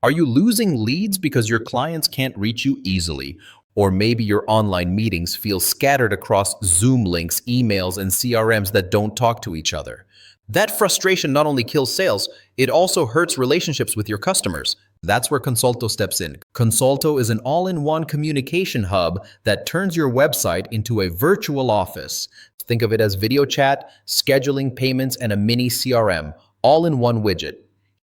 Are you losing leads because your clients can't reach you easily? Or maybe your online meetings feel scattered across Zoom links, emails, and CRMs that don't talk to each other. That frustration not only kills sales, it also hurts relationships with your customers. That's where Consolto steps in. Consolto is an all-in-one communication hub that turns your website into a virtual office. Think of it as video chat, scheduling payments, and a mini CRM, all in one widget.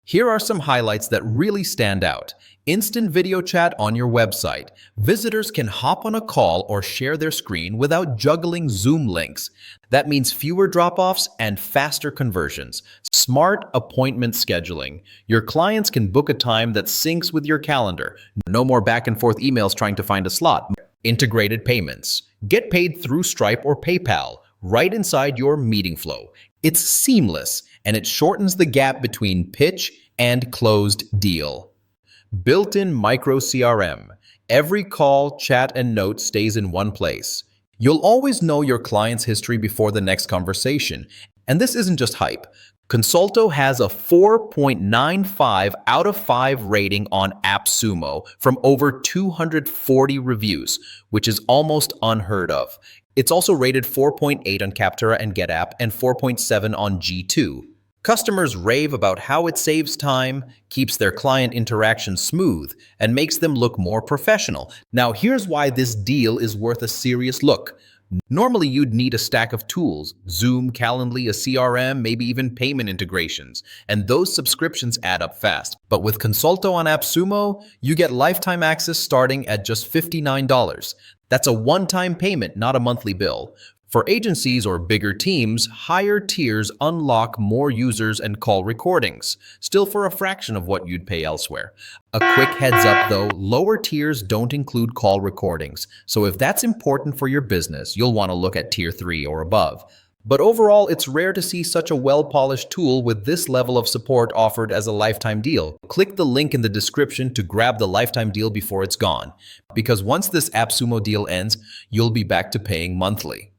Here are some highlights that really stand out. Instant video chat on your website. Visitors can hop on a call or share their screen without juggling Zoom links. That means fewer drop-offs and faster conversions. Smart appointment scheduling. Your clients can book a time that syncs with your calendar. No more back-and-forth emails trying to find a slot. Integrated payments. Get paid through Stripe or PayPal, right inside your meeting flow. It's seamless, and it shortens the gap between pitch and closed deal. Built-in micro CRM. Every call, chat, and note stays in one place. You'll always know your client's history before the next conversation. And this isn't just hype. Consolto has a 4.95 out of 5 rating on AppSumo from over 240 reviews, which is almost unheard of. It's also rated 4.8 on Capterra and GetApp and 4.7 on G2. Customers rave about how it saves time, keeps their client interaction smooth, and makes them look more professional. Now, here's why this deal is worth a serious look. Normally, you'd need a stack of tools, Zoom, Calendly, a CRM, maybe even payment integrations, and those subscriptions add up fast. But with Consolto on AppSumo, you get lifetime access starting at just $59. That's a one-time payment, not a monthly bill. For agencies or bigger teams, higher tiers unlock more users and call recordings, still for a fraction of what you'd pay elsewhere. A quick heads up though, lower tiers don't include call recordings, so if that's important for your business, you'll want to look at tier 3 or above. But overall, it's rare to see such a well-polished tool with this level of support offered as a lifetime deal. Click the link in the description to grab the lifetime deal before it's gone, because once this AppSumo deal ends, you'll be back to paying monthly.